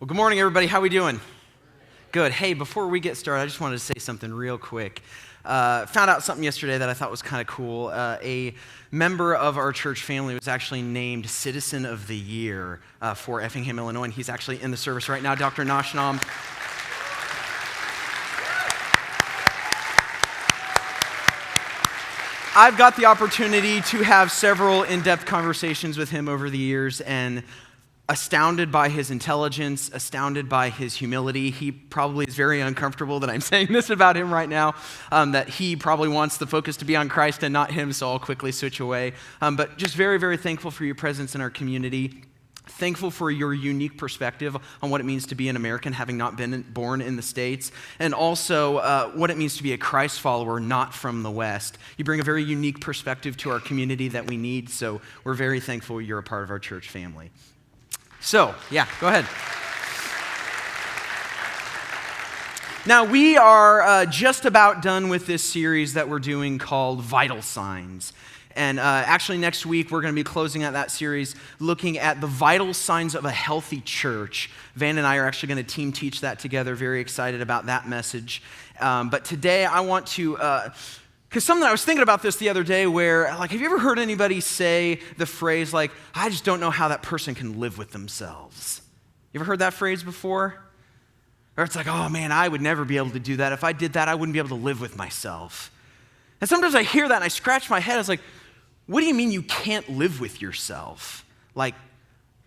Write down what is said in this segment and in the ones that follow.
Well, good morning, everybody. How we doing? Good. Hey, before we get started, I just wanted to say something real quick. Found out something yesterday that I thought was kind of cool. A member of our church family was actually named Citizen of the Year for Effingham, Illinois, and he's actually in the service right now, Dr. Nashnam. I've got the opportunity to have several in-depth conversations with him over the years, and astounded by his intelligence, astounded by his humility. He probably is very uncomfortable that I'm saying this about him right now, that he probably wants the focus to be on Christ and not him, so I'll quickly switch away. But just very, very thankful for your presence in our community. Thankful for your unique perspective on what it means to be an American, having not been born in the States, and also what it means to be a Christ follower, not from the West. You bring a very unique perspective to our community that we need, so we're very thankful you're a part of our church family. So, yeah, go ahead. Now, we are just about done with this series that we're doing called Vital Signs. And actually, next week, we're going to be closing out that series looking at the vital signs of a healthy church. Van and I are actually going to team teach that together. Very excited about that message. But today, I want to... Because something I was thinking about this the other day where, have you ever heard anybody say the phrase, I just don't know how that person can live with themselves? You ever heard that phrase before? Or it's oh man, I would never be able to do that. If I did that, I wouldn't be able to live with myself. And sometimes I hear that and I scratch my head. It's what do you mean you can't live with yourself?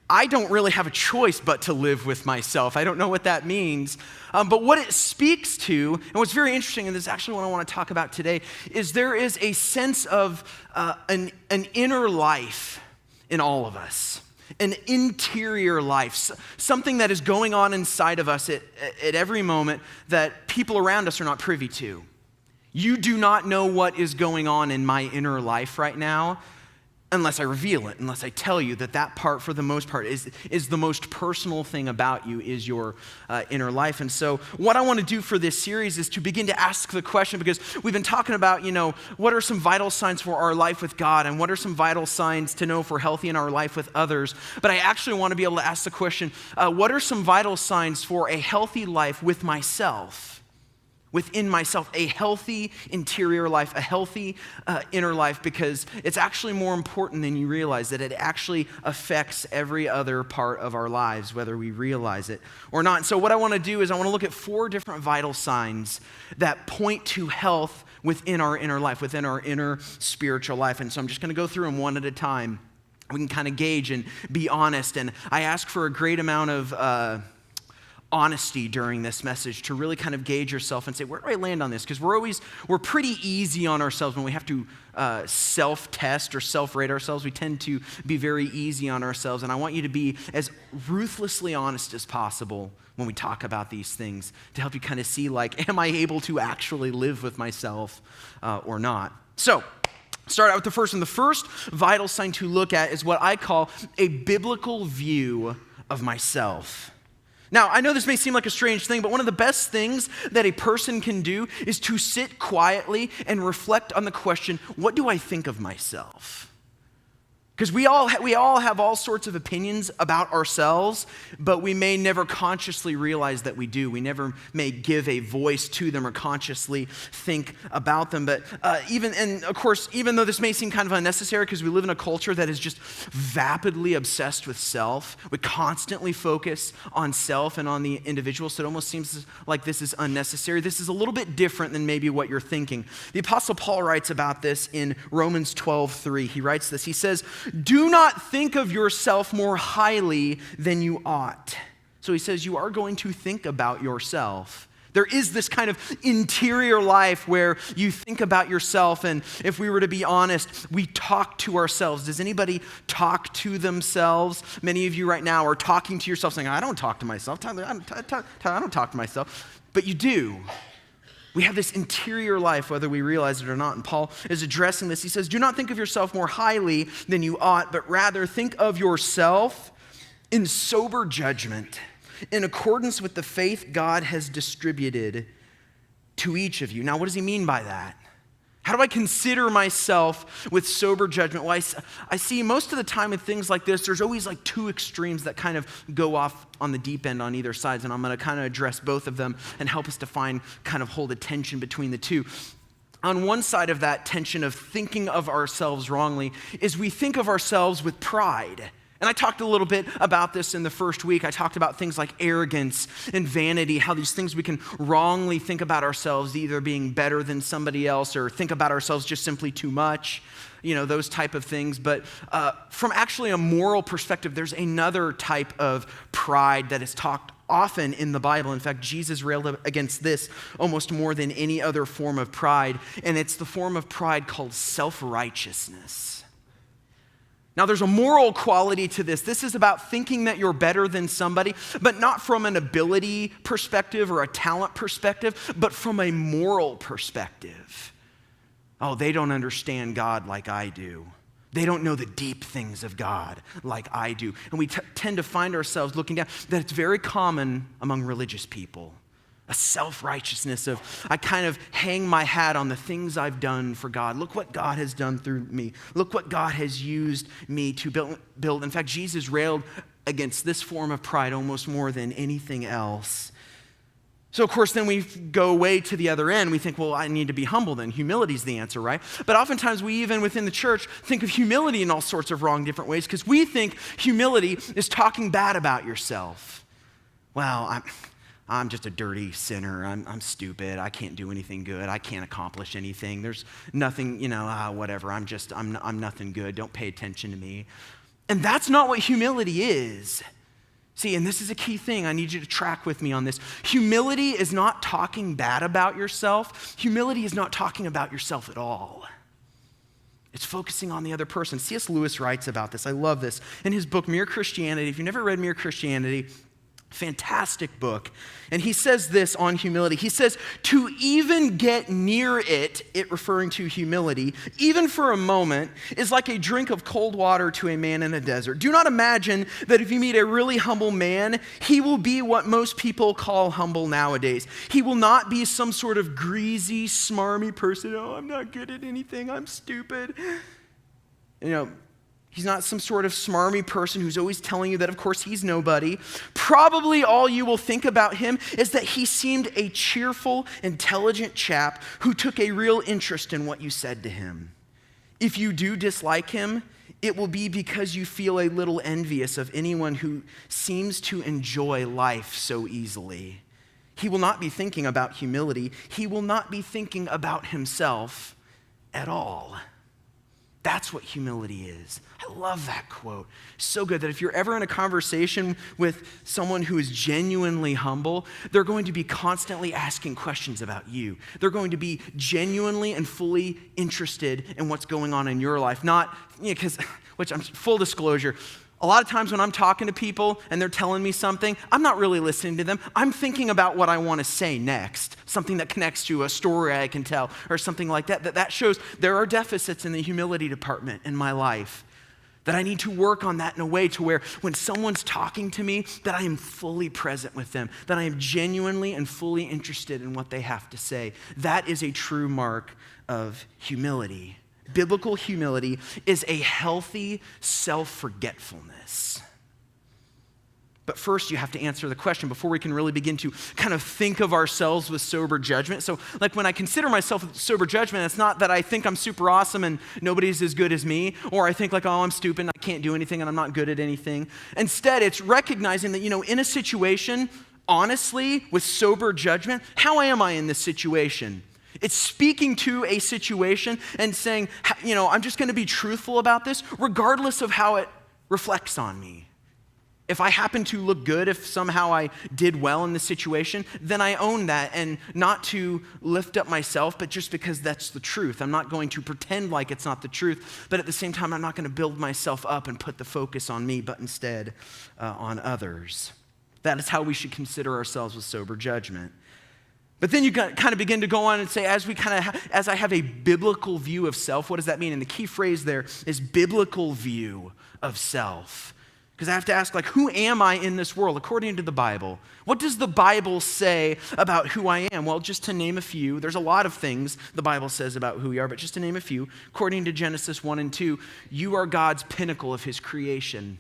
I don't really have a choice but to live with myself. I don't know what that means. But what it speaks to, and what's very interesting, and this is actually what I want to talk about today, is there is a sense of an inner life in all of us, an interior life, something that is going on inside of us at every moment that people around us are not privy to. You do not know what is going on in my inner life right now, unless I reveal it, unless I tell you that part, for the most part, is the most personal thing about you, is your inner life. And so what I want to do for this series is to begin to ask the question, because we've been talking about, what are some vital signs for our life with God, and what are some vital signs to know if we're healthy in our life with others. But I actually want to be able to ask the question, what are some vital signs for a healthy life with myself? Within myself, a healthy interior life, a healthy inner life, because it's actually more important than you realize, that it actually affects every other part of our lives, whether we realize it or not. And so what I want to do is I want to look at 4 different vital signs that point to health within our inner life, within our inner spiritual life. And so I'm just going to go through them one at a time. We can kind of gauge and be honest. And I ask for a great amount of honesty during this message to really kind of gauge yourself and say, where do I land on this? Because we're pretty easy on ourselves when we have to self-test or self-rate ourselves. We tend to be very easy on ourselves, and I want you to be as ruthlessly honest as possible when we talk about these things to help you kind of see, am I able to actually live with myself or not? So, start out with the first one. The first vital sign to look at is what I call a biblical view of myself. Now, I know this may seem like a strange thing, but one of the best things that a person can do is to sit quietly and reflect on the question, what do I think of myself? Because we all have all sorts of opinions about ourselves, but we may never consciously realize that we do. We never may give a voice to them or consciously think about them. But even though this may seem kind of unnecessary because we live in a culture that is just vapidly obsessed with self, we constantly focus on self and on the individual, so it almost seems like this is unnecessary. This is a little bit different than maybe what you're thinking. The Apostle Paul writes about this in Romans 12:3. He writes this. He says, do not think of yourself more highly than you ought. So he says you are going to think about yourself. There is this kind of interior life where you think about yourself, and if we were to be honest, we talk to ourselves. Does anybody talk to themselves? Many of you right now are talking to yourself saying, I don't talk to myself. Tyler, I don't talk to myself. But you do. We have this interior life, whether we realize it or not. And Paul is addressing this. He says, do not think of yourself more highly than you ought, but rather think of yourself in sober judgment, in accordance with the faith God has distributed to each of you. Now, what does he mean by that? How do I consider myself with sober judgment? Well, I see most of the time in things like this, there's always like two extremes that kind of go off on the deep end on either side, and I'm going to kind of address both of them and help us define, kind of hold a tension between the two. On one side of that tension of thinking of ourselves wrongly is we think of ourselves with pride. And I talked a little bit about this in the first week. I talked about things like arrogance and vanity, how these things we can wrongly think about ourselves either being better than somebody else or think about ourselves just simply too much, those type of things. But from actually a moral perspective, there's another type of pride that is talked often in the Bible. In fact, Jesus railed against this almost more than any other form of pride, and it's the form of pride called self-righteousness. Now, there's a moral quality to this. This is about thinking that you're better than somebody, but not from an ability perspective or a talent perspective, but from a moral perspective. Oh, they don't understand God like I do. They don't know the deep things of God like I do. And we tend to find ourselves looking down. That it's very common among religious people. A self-righteousness of, I kind of hang my hat on the things I've done for God. Look what God has done through me. Look what God has used me to build. In fact, Jesus railed against this form of pride almost more than anything else. So, of course, then we go away to the other end. We think, well, I need to be humble then. Humility is the answer, right? But oftentimes we even within the church think of humility in all sorts of wrong different ways because we think humility is talking bad about yourself. Well, I'm just a dirty sinner. I'm stupid. I can't do anything good. I can't accomplish anything. There's nothing, whatever. I'm nothing good. Don't pay attention to me. And that's not what humility is. See, and this is a key thing. I need you to track with me on this. Humility is not talking bad about yourself. Humility is not talking about yourself at all. It's focusing on the other person. C.S. Lewis writes about this. I love this. In his book, Mere Christianity, if you've never read Mere Christianity, fantastic book. And he says this on humility. He says, to even get near it referring to humility, even for a moment, is like a drink of cold water to a man in a desert. Do not imagine that if you meet a really humble man, he will be what most people call humble nowadays. He will not be some sort of greasy, smarmy person. Oh, I'm not good at anything. I'm stupid. He's not some sort of smarmy person who's always telling you that, of course, he's nobody. Probably all you will think about him is that he seemed a cheerful, intelligent chap who took a real interest in what you said to him. If you do dislike him, it will be because you feel a little envious of anyone who seems to enjoy life so easily. He will not be thinking about humility. He will not be thinking about himself at all. That's what humility is. I love that quote. So good that if you're ever in a conversation with someone who is genuinely humble, they're going to be constantly asking questions about you. They're going to be genuinely and fully interested in what's going on in your life. Not, which I'm full disclosure, a lot of times when I'm talking to people and they're telling me something, I'm not really listening to them. I'm thinking about what I want to say next, something that connects to a story I can tell or something like that. That shows there are deficits in the humility department in my life, that I need to work on that in a way to where when someone's talking to me, that I am fully present with them, that I am genuinely and fully interested in what they have to say. That is a true mark of humility. Biblical humility is a healthy self-forgetfulness. But first, you have to answer the question before we can really begin to kind of think of ourselves with sober judgment. So, like when I consider myself with sober judgment, it's not that I think I'm super awesome and nobody's as good as me, or I think like, oh, I'm stupid and I can't do anything and I'm not good at anything. Instead, it's recognizing that, in a situation, honestly, with sober judgment, how am I in this situation? It's speaking to a situation and saying, I'm just going to be truthful about this, regardless of how it reflects on me. If I happen to look good, if somehow I did well in the situation, then I own that, and not to lift up myself, but just because that's the truth. I'm not going to pretend like it's not the truth, but at the same time, I'm not going to build myself up and put the focus on me, but instead on others. That is how we should consider ourselves with sober judgment. But then you kind of begin to go on and say, as I have a biblical view of self, what does that mean? And the key phrase there is biblical view of self. Because I have to ask, like, who am I in this world according to the Bible? What does the Bible say about who I am? Well, just to name a few, there's a lot of things the Bible says about who we are, but just to name a few, according to Genesis 1 and 2, you are God's pinnacle of his creation.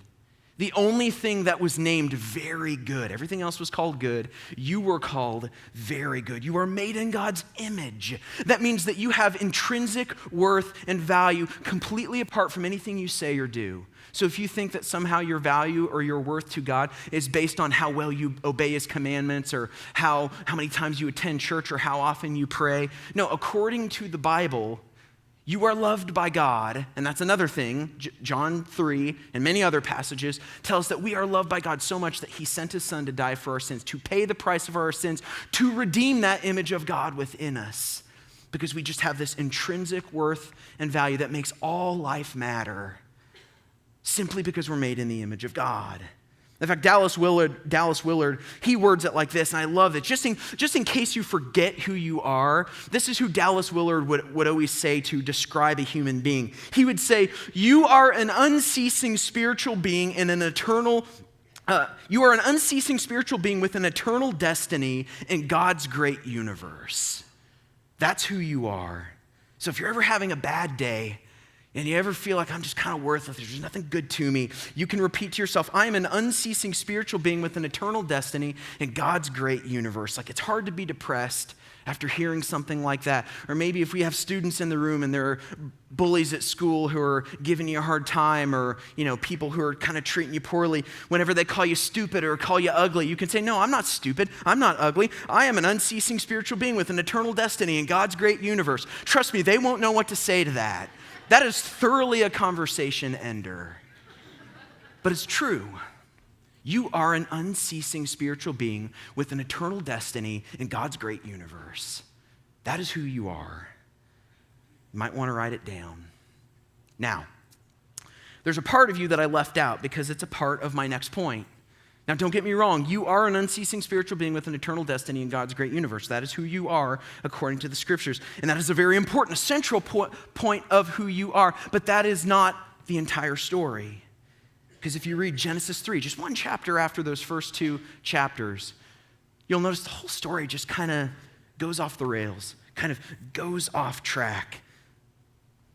The only thing that was named very good, everything else was called good, you were called very good. You are made in God's image. That means that you have intrinsic worth and value completely apart from anything you say or do. So if you think that somehow your value or your worth to God is based on how well you obey his commandments or how many times you attend church or how often you pray, no, according to the Bible, you are loved by God, and that's another thing. John 3 and many other passages tell us that we are loved by God so much that he sent his son to die for our sins, to pay the price of our sins, to redeem that image of God within us. Because we just have this intrinsic worth and value that makes all life matter simply because we're made in the image of God. In fact, Dallas Willard, he words it like this, and I love it. Just in case you forget who you are, this is who Dallas Willard would always say to describe a human being. He would say, you are an unceasing spiritual being in an eternal, you are an unceasing spiritual being with an eternal destiny in God's great universe. That's who you are. So if you're ever having a bad day, and you ever feel like I'm just kind of worthless, there's nothing good to me, you can repeat to yourself, I am an unceasing spiritual being with an eternal destiny in God's great universe. Like, it's hard to be depressed after hearing something like that. Or maybe if we have students in the room and there are bullies at school who are giving you a hard time, or people who are kind of treating you poorly, whenever they call you stupid or call you ugly, you can say, no, I'm not stupid, I'm not ugly, I am an unceasing spiritual being with an eternal destiny in God's great universe. Trust me, they won't know what to say to that. That is thoroughly a conversation ender. But it's true. You are an unceasing spiritual being with an eternal destiny in God's great universe. That is who you are. You might want to write it down. Now, there's a part of you that I left out because it's a part of my next point. Now, don't get me wrong. You are an unceasing spiritual being with an eternal destiny in God's great universe. That is who you are according to the scriptures. And that is a very important, essential point of who you are. But that is not the entire story. Because if you read Genesis 3, just one chapter after those first two chapters, you'll notice the whole story just kind of goes off the rails, kind of goes off track.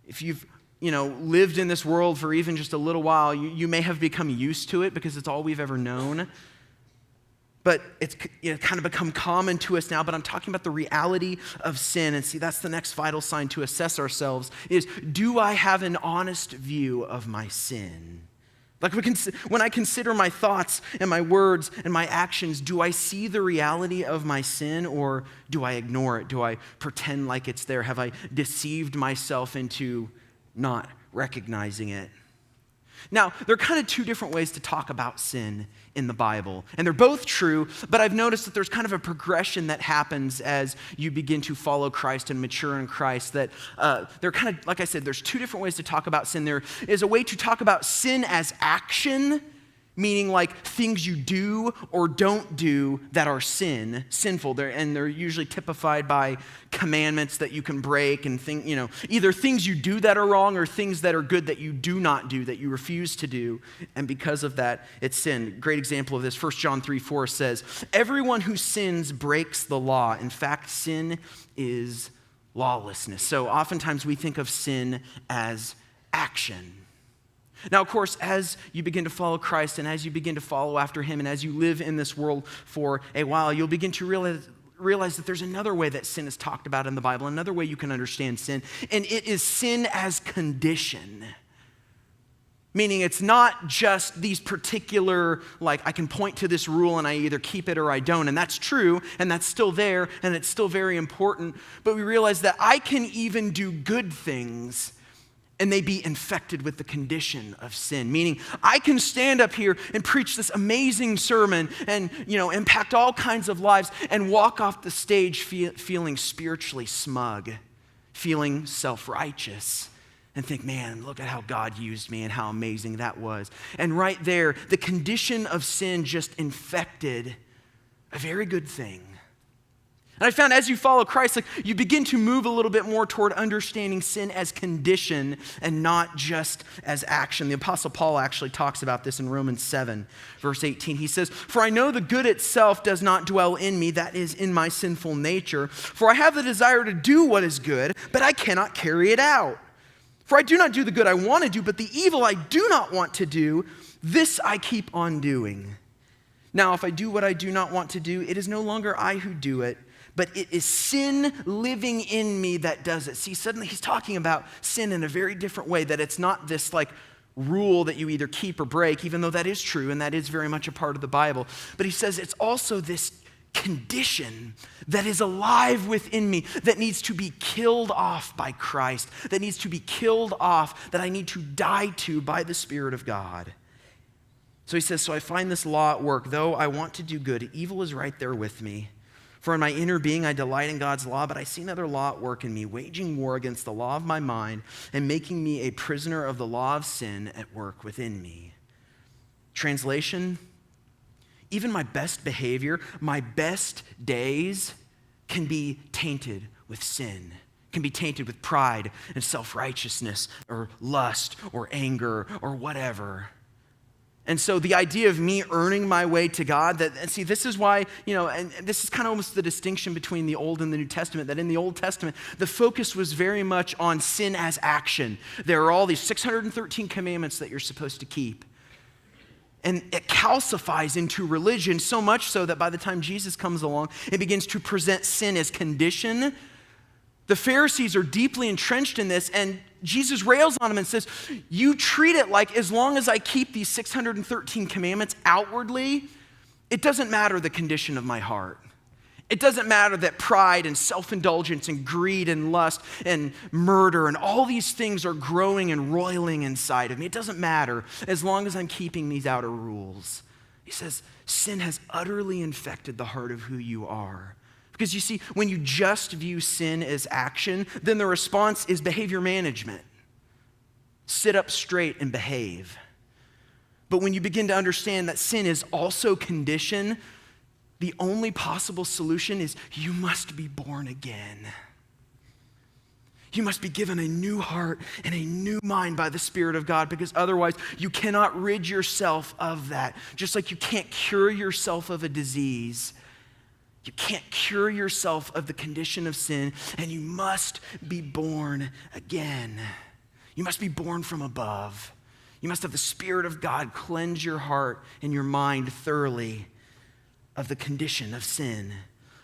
If you've lived in this world for even just a little while, you may have become used to it because it's all we've ever known. But it's kind of become common to us now. But I'm talking about the reality of sin. And see, that's the next vital sign to assess ourselves is, do I have an honest view of my sin? Like when I consider my thoughts and my words and my actions, do I see the reality of my sin, or do I ignore it? Do I pretend like it's there? Have I deceived myself into not recognizing it? Now, there are kind of two different ways to talk about sin in the Bible, and they're both true, but I've noticed that there's kind of a progression that happens as you begin to follow Christ and mature in Christ, that they're kind of, like I said, there's two different ways to talk about sin. There is a way to talk about sin as action, meaning like things you do or don't do that are sinful. They're usually typified by commandments that you can break and either things you do that are wrong or things that are good that you do not do, that you refuse to do. And because of that, it's sin. Great example of this, 1 John 3:4 says, everyone who sins breaks the law. In fact, sin is lawlessness. So oftentimes we think of sin as action. Now, of course, as you begin to follow Christ and as you begin to follow after him and as you live in this world for a while, you'll begin to realize that there's another way that sin is talked about in the Bible, another way you can understand sin, and it is sin as condition. Meaning it's not just these particular, like I can point to this rule and I either keep it or I don't, and that's true, and that's still there, and it's still very important, but we realize that I can even do good things and they be infected with the condition of sin. Meaning, I can stand up here and preach this amazing sermon and, impact all kinds of lives and walk off the stage feeling spiritually smug, feeling self-righteous, and think, man, look at how God used me and how amazing that was. And right there, the condition of sin just infected a very good thing. And I found as you follow Christ, like you begin to move a little bit more toward understanding sin as condition and not just as action. The Apostle Paul actually talks about this in Romans 7, verse 18. He says, "For I know the good itself does not dwell in me, that is in my sinful nature. For I have the desire to do what is good, but I cannot carry it out. For I do not do the good I want to do, but the evil I do not want to do, this I keep on doing. Now, if I do what I do not want to do, it is no longer I who do it, but it is sin living in me that does it." See, suddenly he's talking about sin in a very different way, that it's not this like rule that you either keep or break, even though that is true and that is very much a part of the Bible. But he says it's also this condition that is alive within me that needs to be killed off by Christ, that needs to be killed off, that I need to die to by the Spirit of God. So he says, "So I find this law at work. Though I want to do good, evil is right there with me. For in my inner being, I delight in God's law, but I see another law at work in me, waging war against the law of my mind and making me a prisoner of the law of sin at work within me." Translation, even my best behavior, my best days can be tainted with sin, can be tainted with pride and self-righteousness or lust or anger or whatever. And so the idea of me earning my way to God, and see, this is why, and this is kind of almost the distinction between the Old and the New Testament, that in the Old Testament, the focus was very much on sin as action. There are all these 613 commandments that you're supposed to keep. And it calcifies into religion so much so that by the time Jesus comes along, it begins to present sin as condition. The Pharisees are deeply entrenched in this, and Jesus rails on them and says, you treat it like as long as I keep these 613 commandments outwardly, it doesn't matter the condition of my heart. It doesn't matter that pride and self-indulgence and greed and lust and murder and all these things are growing and roiling inside of me. It doesn't matter as long as I'm keeping these outer rules. He says, sin has utterly infected the heart of who you are. Because you see, when you just view sin as action, then the response is behavior management. Sit up straight and behave. But when you begin to understand that sin is also condition, the only possible solution is you must be born again. You must be given a new heart and a new mind by the Spirit of God, because otherwise you cannot rid yourself of that. Just like you can't cure yourself of a disease, you can't cure yourself of the condition of sin, and you must be born again. You must be born from above. You must have the Spirit of God cleanse your heart and your mind thoroughly of the condition of sin.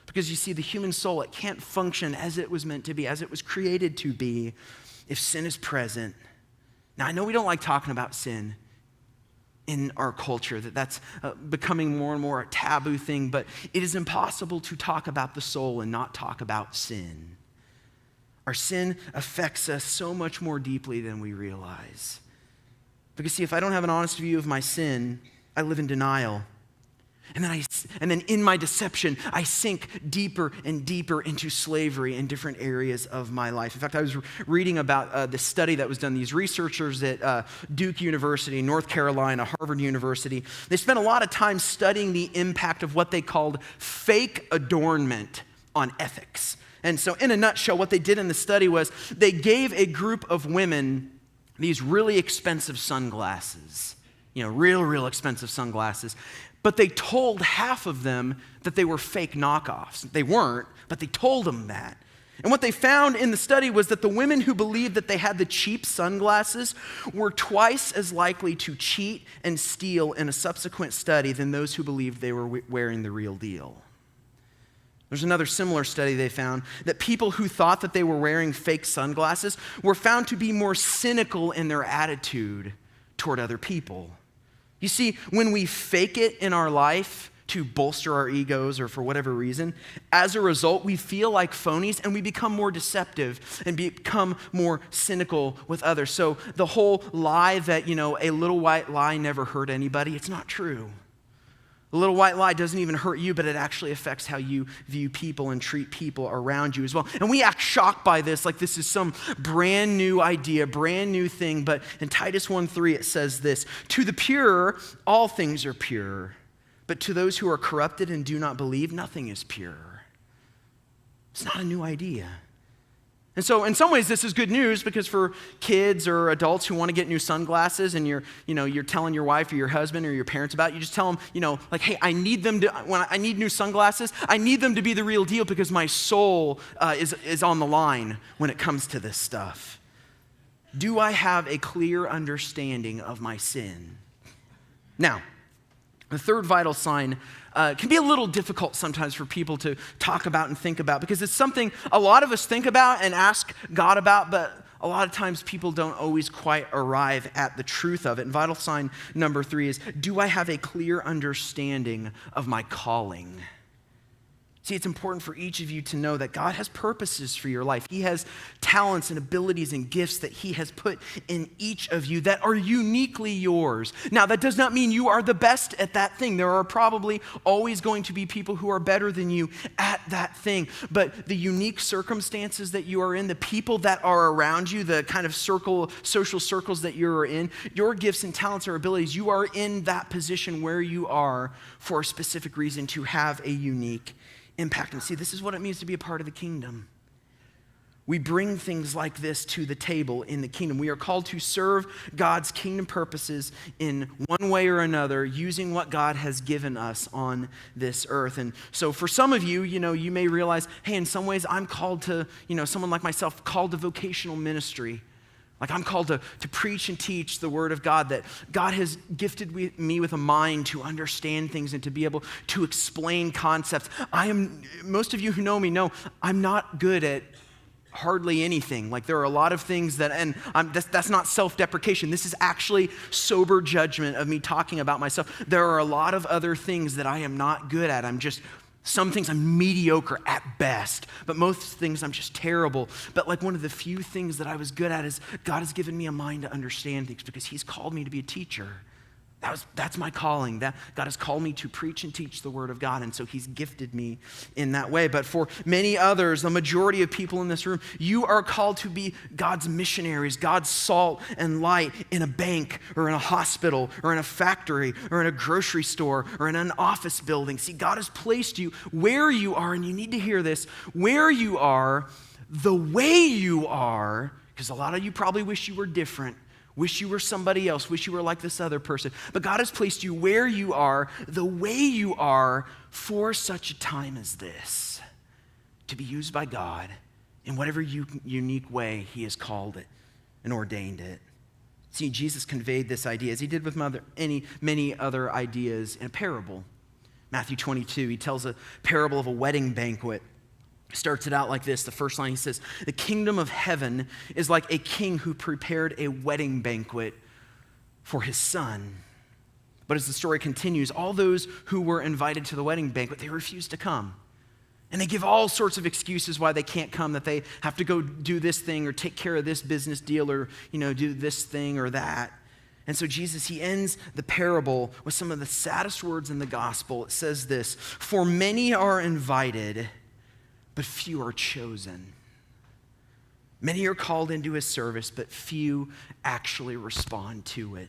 Because you see, the human soul, it can't function as it was meant to be, as it was created to be, if sin is present. Now, I know we don't like talking about sin in our culture, that's becoming more and more a taboo thing, but it is impossible to talk about the soul and not talk about sin. Our sin affects us so much more deeply than we realize. Because see, if I don't have an honest view of my sin, I live in denial. And then in my deception, I sink deeper and deeper into slavery in different areas of my life. In fact, I was reading about the study that was done. These researchers at Duke University, North Carolina, Harvard University, they spent a lot of time studying the impact of what they called fake adornment on ethics. And so in a nutshell, what they did in the study was they gave a group of women these really expensive sunglasses, real expensive sunglasses. But they told half of them that they were fake knockoffs. They weren't, but they told them that. And what they found in the study was that the women who believed that they had the cheap sunglasses were twice as likely to cheat and steal in a subsequent study than those who believed they were wearing the real deal. There's another similar study they found that people who thought that they were wearing fake sunglasses were found to be more cynical in their attitude toward other people. You see, when we fake it in our life to bolster our egos or for whatever reason, as a result, we feel like phonies and we become more deceptive and become more cynical with others. So the whole lie that, a little white lie never hurt anybody, it's not true. The little white lie doesn't even hurt you, but it actually affects how you view people and treat people around you as well. And we act shocked by this, like this is some brand new idea, brand new thing. But in Titus 1:3, it says this, "To the pure, all things are pure. But to those who are corrupted and do not believe, nothing is pure." It's not a new idea. And so in some ways, this is good news because for kids or adults who want to get new sunglasses and you're telling your wife or your husband or your parents about it, you just tell them, like, hey, I need new sunglasses. I need them to be the real deal because my soul is on the line when it comes to this stuff. Do I have a clear understanding of my sin? Now, the third vital sign can be a little difficult sometimes for people to talk about and think about because it's something a lot of us think about and ask God about, but a lot of times people don't always quite arrive at the truth of it. And vital sign number 3 is, do I have a clear understanding of my calling? See, it's important for each of you to know that God has purposes for your life. He has talents and abilities and gifts that He has put in each of you that are uniquely yours. Now, that does not mean you are the best at that thing. There are probably always going to be people who are better than you at that thing. But the unique circumstances that you are in, the people that are around you, the kind of social circles that you're in, your gifts and talents or abilities, you are in that position where you are for a specific reason to have a unique impact. And see, this is what it means to be a part of the kingdom. We bring things like this to the table in the kingdom. We are called to serve God's kingdom purposes in one way or another, using what God has given us on this earth. And so for some of you, you may realize, hey, in some ways I'm called to, someone like myself, called to vocational ministry. Like I'm called to preach and teach the word of God, that God has gifted me with a mind to understand things and to be able to explain concepts. Most of you who know me know I'm not good at hardly anything. Like there are a lot of things that's not self-deprecation. This is actually sober judgment of me talking about myself. There are a lot of other things that I am not good at. Some things I'm mediocre at best, but most things I'm just terrible. But like one of the few things that I was good at is God has given me a mind to understand things because He's called me to be a teacher. That's my calling. That God has called me to preach and teach the word of God, and so He's gifted me in that way. But for many others, the majority of people in this room, you are called to be God's missionaries, God's salt and light in a bank or in a hospital or in a factory or in a grocery store or in an office building. See, God has placed you where you are, and you need to hear this, where you are, the way you are, because a lot of you probably wish you were different. Wish you were somebody else, wish you were like this other person. But God has placed you where you are, the way you are, for such a time as this, to be used by God in whatever unique way He has called it and ordained it. See, Jesus conveyed this idea, as He did with many other ideas, in a parable. Matthew 22, He tells a parable of a wedding banquet. Starts it out like this. The first line, He says, the kingdom of heaven is like a king who prepared a wedding banquet for his son. But as the story continues, all those who were invited to the wedding banquet, they refused to come. And they give all sorts of excuses why they can't come, that they have to go do this thing or take care of this business deal or, do this thing or that. And so Jesus, He ends the parable with some of the saddest words in the gospel. It says this, for many are invited, but few are chosen. Many are called into His service, but few actually respond to it.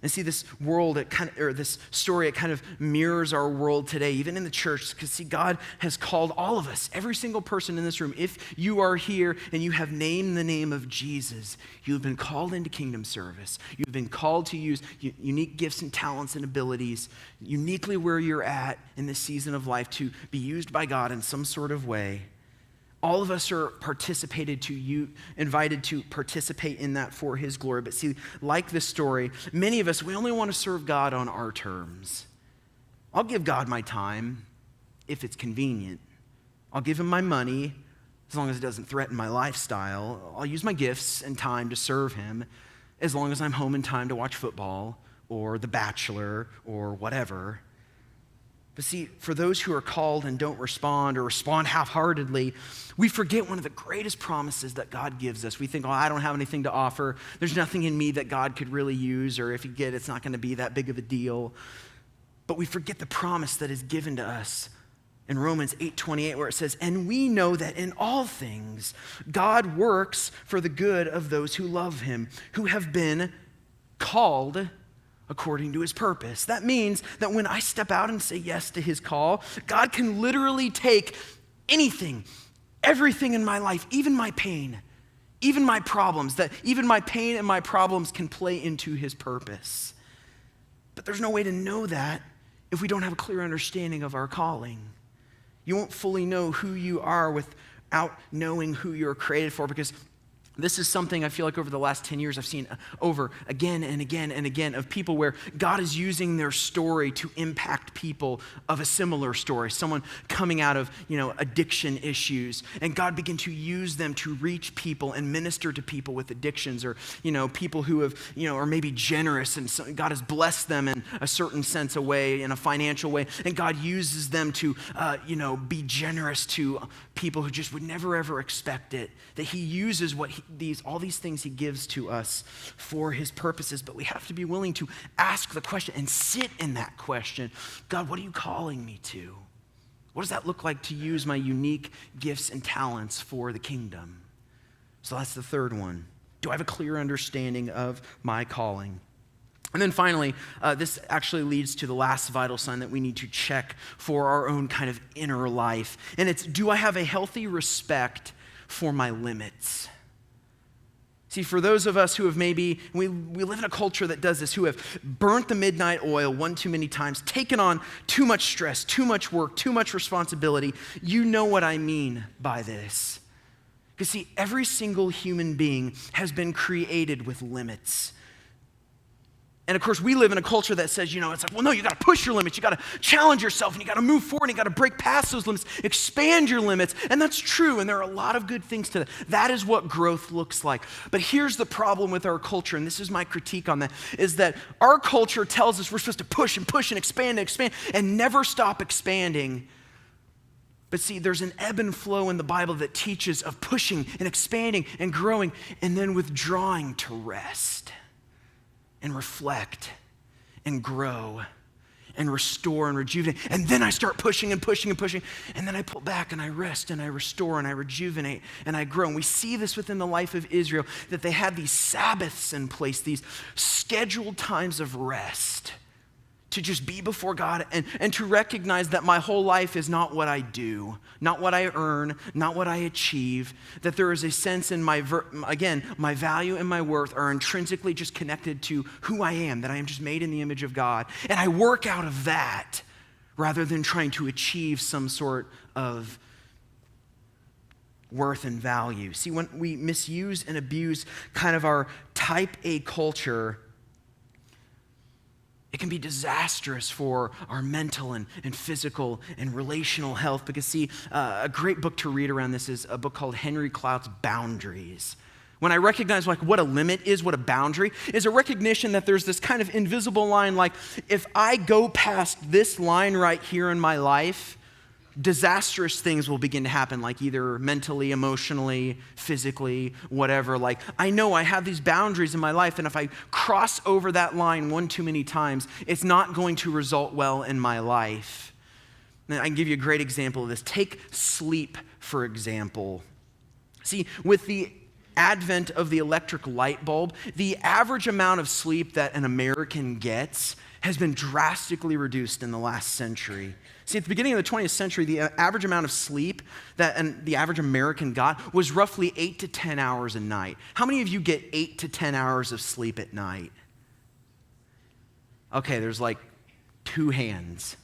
And see, this world, this story, it kind of mirrors our world today, even in the church, because see, God has called all of us, every single person in this room. If you are here and you have named the name of Jesus, you have been called into kingdom service. You've been called to use unique gifts and talents and abilities, uniquely where you're at in this season of life, to be used by God in some sort of way. All of us are invited to participate in that for His glory. But see, like this story, many of us, we only want to serve God on our terms. I'll give God my time if it's convenient. I'll give Him my money as long as it doesn't threaten my lifestyle. I'll use my gifts and time to serve Him as long as I'm home in time to watch football or The Bachelor or whatever. But see, for those who are called and don't respond or respond half-heartedly, we forget one of the greatest promises that God gives us. We think, I don't have anything to offer. There's nothing in me that God could really use, or if He get, it's not going to be that big of a deal. But we forget the promise that is given to us in Romans 8:28, where it says, and we know that in all things, God works for the good of those who love Him, who have been called according to His purpose. That means that when I step out and say yes to His call, God can literally take anything, everything in my life, even my pain, even my problems, that even my pain and my problems can play into his purpose. But there's no way to know that if we don't have a clear understanding of our calling. You won't fully know who you are without knowing who you're created for, because this is something I feel like over the last 10 years I've seen over again and again and again of people where God is using their story to impact people of a similar story. Someone coming out of, addiction issues, and God began to use them to reach people and minister to people with addictions, or, people who have, are maybe generous, and so God has blessed them in a certain sense, a way, in a financial way, and God uses them to, be generous to people who just would never ever expect it. That he uses all these things he gives to us for his purposes, but we have to be willing to ask the question and sit in that question. God, what are you calling me to? What does that look like to use my unique gifts and talents for the kingdom? So that's the third one. Do I have a clear understanding of my calling? And then finally, this actually leads to the last vital sign that we need to check for our own kind of inner life. And it's, do I have a healthy respect for my limits? See, for those of us who have we live in a culture that does this, who have burnt the midnight oil one too many times, taken on too much stress, too much work, too much responsibility, you know what I mean by this. Because see, every single human being has been created with limits. And of course, we live in a culture that says, it's like, well, no, you got to push your limits. You got to challenge yourself, and you got to move forward, and you got to break past those limits, expand your limits. And that's true, and there are a lot of good things to that. That is what growth looks like. But here's the problem with our culture, and this is my critique on that, is that our culture tells us we're supposed to push and expand and never stop expanding. But see, there's an ebb and flow in the Bible that teaches of pushing and expanding and growing, and then withdrawing to rest and reflect and grow and restore and rejuvenate. And then I start pushing, and then I pull back and I rest and I restore and I rejuvenate and I grow. And we see this within the life of Israel, that they had these Sabbaths in place, these scheduled times of rest, to just be before God and to recognize that my whole life is not what I do, not what I earn, not what I achieve, that there is a sense in my value and my worth are intrinsically just connected to who I am, that I am just made in the image of God. And I work out of that rather than trying to achieve some sort of worth and value. See, when we misuse and abuse kind of our type A culture, it can be disastrous for our mental and physical and relational health. Because see, a great book to read around this is a book called Henry Clout's Boundaries. When I recognize what a limit is, what a boundary is, a recognition that there's this kind of invisible line, like if I go past this line right here in my life, disastrous things will begin to happen, like either mentally, emotionally, physically, whatever. Like, I know I have these boundaries in my life, and if I cross over that line one too many times, it's not going to result well in my life. And I can give you a great example of this. Take sleep, for example. See, with the advent of the electric light bulb, the average amount of sleep that an American gets has been drastically reduced in the last century. See, at the beginning of the 20th century, the average amount of sleep that the average American got was roughly 8 to 10 hours a night. How many of you get 8 to 10 hours of sleep at night? Okay, there's like 2 hands,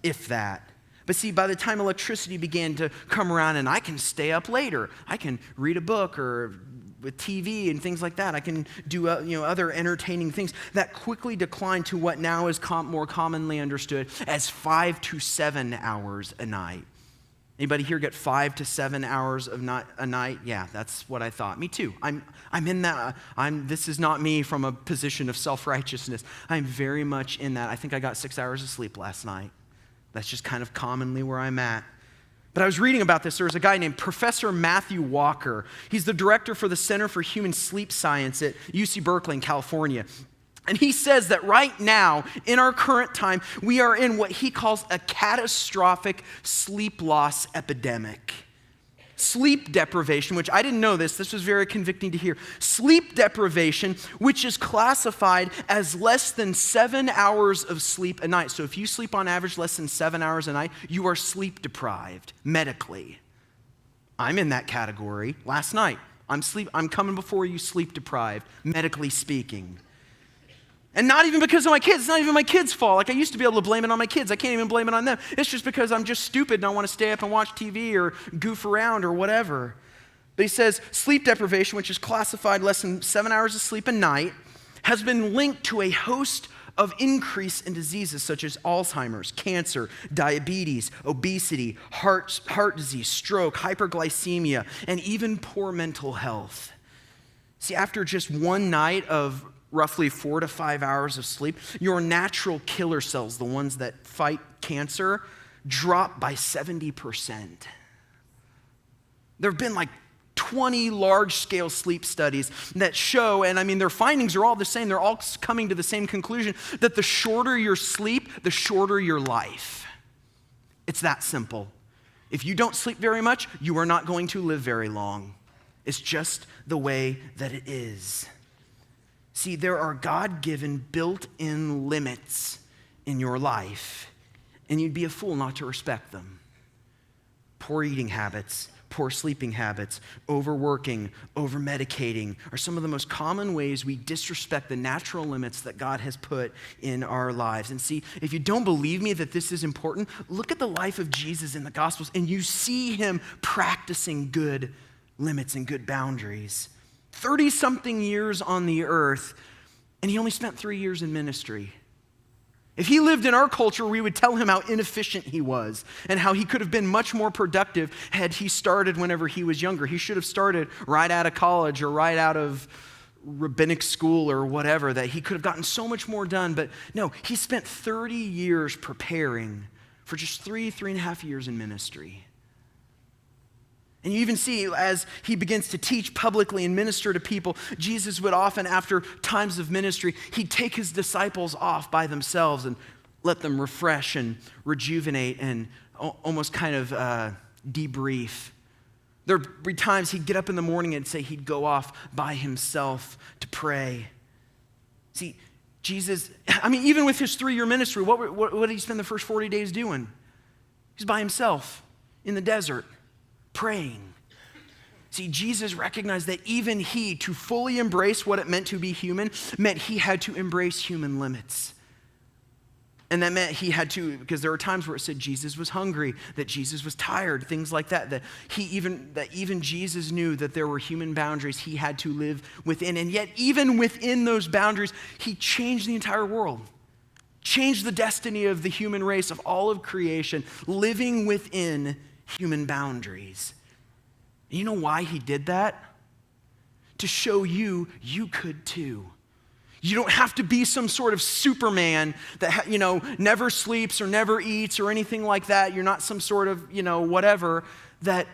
if that. But see, by the time electricity began to come around and I can stay up later, I can read a book or with TV and things like that, I can do other entertaining things, that quickly declined to what now is more commonly understood as 5 to 7 hours a night. Anybody here get 5 to 7 hours of a night? Yeah, that's what I thought. Me too. I'm in that. This is not me from a position of self-righteousness. I'm very much in that. I think I got 6 hours of sleep last night. That's just kind of commonly where I'm at. But I was reading about this. There was a guy named Professor Matthew Walker. He's the director for the Center for Human Sleep Science at UC Berkeley in California. And he says that right now, in our current time, we are in what he calls a catastrophic sleep loss epidemic. sleep deprivation, which I didn't know this was very convicting to hear. Sleep deprivation, which is classified as less than 7 hours of sleep a night. So if you sleep on average less than 7 hours a night, you are sleep deprived medically. I'm in that category. Last night, I'm coming before you sleep deprived, medically speaking. And not even because of my kids. It's not even my kids' fault. Like I used to be able to blame it on my kids. I can't even blame it on them. It's just because I'm just stupid and I want to stay up and watch TV or goof around or whatever. But he says sleep deprivation, which is classified less than 7 hours of sleep a night, has been linked to a host of increase in diseases such as Alzheimer's, cancer, diabetes, obesity, heart disease, stroke, hyperglycemia, and even poor mental health. See, after just one night of roughly 4 to 5 hours of sleep, your natural killer cells, the ones that fight cancer, drop by 70%. There have been like 20 large-scale sleep studies that show, and I mean, their findings are all the same. They're all coming to the same conclusion, that the shorter your sleep, the shorter your life. It's that simple. If you don't sleep very much, you are not going to live very long. It's just the way that it is. See, there are God-given, built-in limits in your life, and you'd be a fool not to respect them. Poor eating habits, poor sleeping habits, overworking, over-medicating are some of the most common ways we disrespect the natural limits that God has put in our lives. And see, if you don't believe me that this is important, look at the life of Jesus in the Gospels, and you see him practicing good limits and good boundaries. 30-something years on the earth, and he only spent 3 years in ministry. If he lived in our culture, we would tell him how inefficient he was and how he could have been much more productive had he started whenever he was younger. He should have started right out of college or right out of rabbinic school or whatever, that he could have gotten so much more done. But no, he spent 30 years preparing for just 3.5 years in ministry. And you even see as he begins to teach publicly and minister to people, Jesus would often, after times of ministry, he'd take his disciples off by themselves and let them refresh and rejuvenate and almost kind of debrief. There would be times he'd get up in the morning and say he'd go off by himself to pray. See, Jesus, I mean, even with his 3-year ministry, what did he spend the first 40 days doing? He's by himself in the desert, praying. See, Jesus recognized that even he, to fully embrace what it meant to be human, meant he had to embrace human limits. And that meant he had to, because there were times where it said Jesus was hungry, that Jesus was tired, things like that, that even Jesus knew that there were human boundaries he had to live within. And yet, even within those boundaries, he changed the entire world, changed the destiny of the human race, of all of creation, living within human boundaries. And you know why he did that? To show you could too. You don't have to be some sort of Superman that, never sleeps or never eats or anything like that. You're not some sort of, whatever, that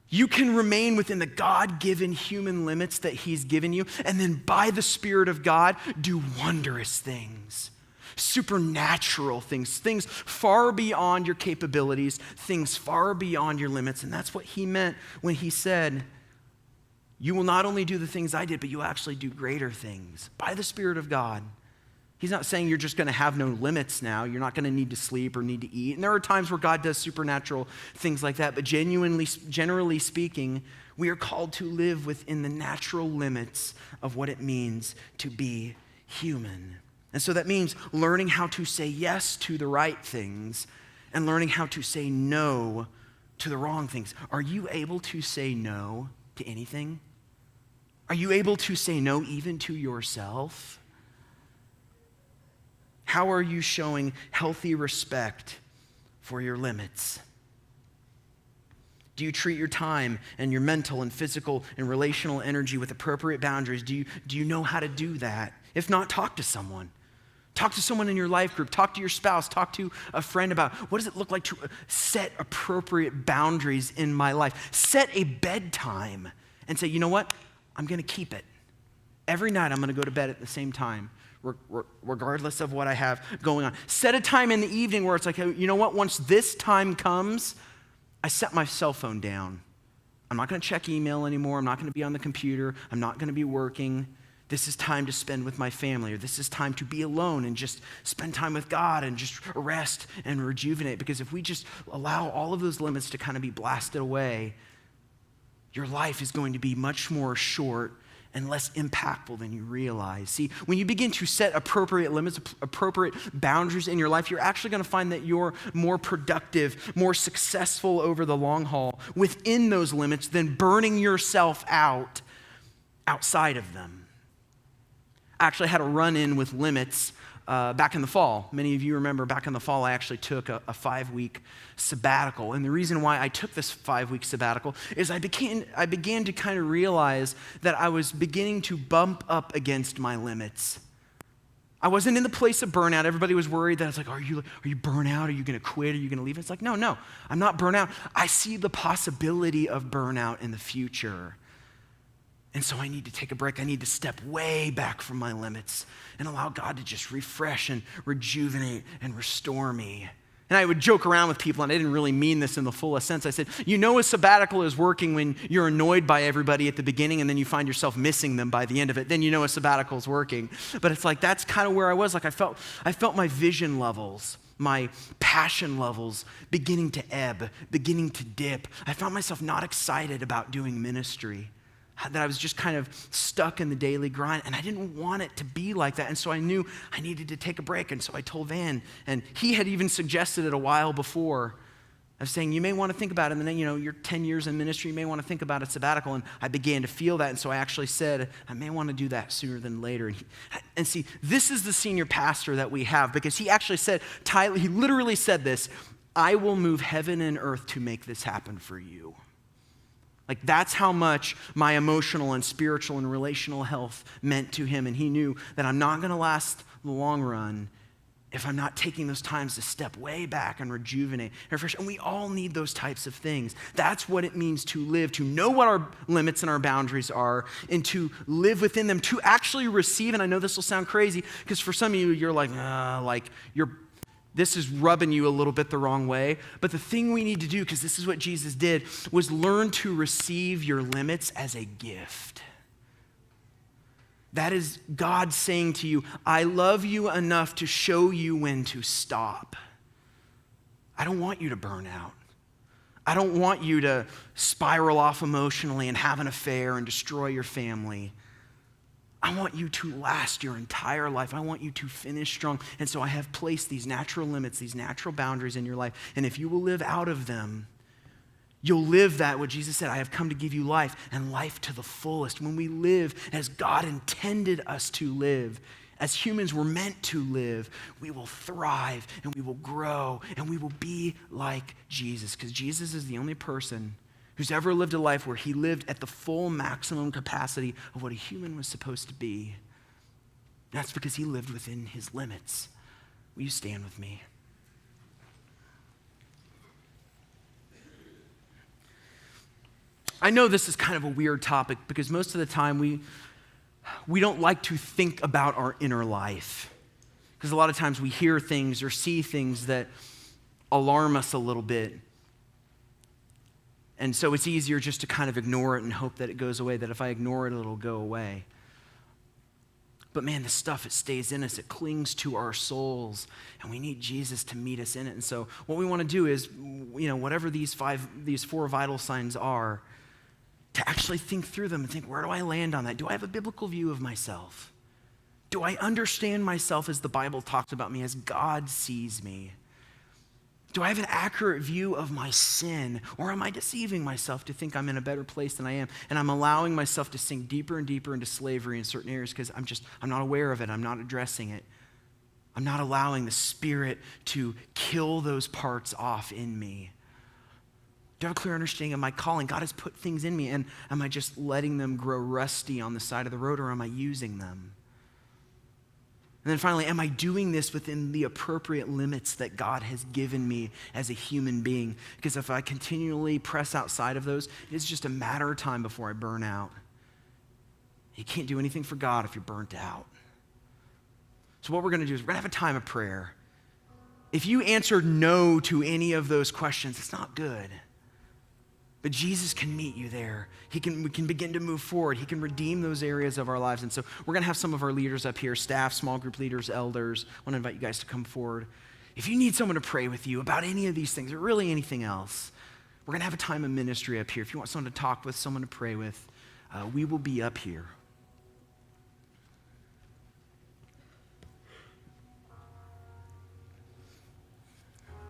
you can remain within the God-given human limits that he's given you, and then by the Spirit of God, do wondrous things. Supernatural things far beyond your capabilities, things far beyond your limits. And that's what he meant when he said, you will not only do the things I did, but you'll actually do greater things by the Spirit of God. He's not saying you're just going to have no limits now. You're not going to need to sleep or need to eat. And there are times where God does supernatural things like that. But generally speaking, we are called to live within the natural limits of what it means to be human. And so that means learning how to say yes to the right things and learning how to say no to the wrong things. Are you able to say no to anything? Are you able to say no even to yourself? How are you showing healthy respect for your limits? Do you treat your time and your mental and physical and relational energy with appropriate boundaries? Do you know how to do that? If not, talk to someone. Talk to someone in your life group. Talk to your spouse. Talk to a friend about what does it look like to set appropriate boundaries in my life. Set a bedtime and say, you know what? I'm going to keep it. Every night I'm going to go to bed at the same time, regardless of what I have going on. Set a time in the evening where it's like, you know what? Once this time comes, I set my cell phone down. I'm not going to check email anymore. I'm not going to be on the computer. I'm not going to be working. This is time to spend with my family, or this is time to be alone and just spend time with God and just rest and rejuvenate. Because if we just allow all of those limits to kind of be blasted away, your life is going to be much more short and less impactful than you realize. See, when you begin to set appropriate limits, appropriate boundaries in your life, you're actually going to find that you're more productive, more successful over the long haul within those limits than burning yourself out outside of them. I actually had a run-in with limits back in the fall. Many of you remember back in the fall, I actually took a 5-week sabbatical. And the reason why I took this 5-week sabbatical is I began to kind of realize that I was beginning to bump up against my limits. I wasn't in the place of burnout. Everybody was worried that I was like, are you burnout? Are you going to quit? Are you going to leave? It's like, no, I'm not burnout. I see the possibility of burnout in the future. And so I need to take a break. I need to step way back from my limits and allow God to just refresh and rejuvenate and restore me. And I would joke around with people, and I didn't really mean this in the fullest sense. I said, a sabbatical is working when you're annoyed by everybody at the beginning and then you find yourself missing them by the end of it. Then you know a sabbatical is working. But it's like, that's kind of where I was. Like I felt my vision levels, my passion levels beginning to ebb, beginning to dip. I found myself not excited about doing ministry. That I was just kind of stuck in the daily grind, and I didn't want it to be like that. And so I knew I needed to take a break. And so I told Van, and he had even suggested it a while before, of saying, you may want to think about it. And then, you're 10 years in ministry, you may want to think about a sabbatical. And I began to feel that. And so I actually said, I may want to do that sooner than later. And see, this is the senior pastor that we have, because he actually said, Tyler, he literally said this, I will move heaven and earth to make this happen for you. Like that's how much my emotional and spiritual and relational health meant to him. And he knew that I'm not going to last the long run if I'm not taking those times to step way back and rejuvenate and refresh. And we all need those types of things. That's what it means to live, to know what our limits and our boundaries are, and to live within them, to actually receive. And I know this will sound crazy, because for some of you, you're like this is rubbing you a little bit the wrong way. But the thing we need to do, because this is what Jesus did, was learn to receive your limits as a gift. That is God saying to you, I love you enough to show you when to stop. I don't want you to burn out. I don't want you to spiral off emotionally and have an affair and destroy your family. I want you to last your entire life. I want you to finish strong. And so I have placed these natural limits, these natural boundaries in your life. And if you will live out of them, you'll live that, what Jesus said, I have come to give you life, and life to the fullest. When we live as God intended us to live, as humans were meant to live, we will thrive and we will grow and we will be like Jesus, because Jesus is the only person who's ever lived a life where he lived at the full maximum capacity of what a human was supposed to be. That's because he lived within his limits. Will you stand with me? I know this is kind of a weird topic, because most of the time we don't like to think about our inner life, because a lot of times we hear things or see things that alarm us a little bit. And so it's easier just to kind of ignore it and hope that it goes away, that if I ignore it, it'll go away. But man, this stuff, it stays in us. It clings to our souls, and we need Jesus to meet us in it. And so what we want to do is, whatever these 4 vital signs are, to actually think through them and think, where do I land on that? Do I have a biblical view of myself? Do I understand myself as the Bible talks about me, as God sees me? Do I have an accurate view of my sin, or am I deceiving myself to think I'm in a better place than I am, and I'm allowing myself to sink deeper and deeper into slavery in certain areas because I'm not aware of it, I'm not addressing it. I'm not allowing the Spirit to kill those parts off in me. Do I have a clear understanding of my calling? God has put things in me, and am I just letting them grow rusty on the side of the road, or am I using them? And then finally, am I doing this within the appropriate limits that God has given me as a human being? Because if I continually press outside of those, it's just a matter of time before I burn out. You can't do anything for God if you're burnt out. So what we're going to do is we're going to have a time of prayer. If you answered no to any of those questions, it's not good. But Jesus can meet you there. We can begin to move forward. He can redeem those areas of our lives. And so we're going to have some of our leaders up here, staff, small group leaders, elders. I want to invite you guys to come forward. If you need someone to pray with you about any of these things or really anything else, we're going to have a time of ministry up here. If you want someone to talk with, someone to pray with, we will be up here.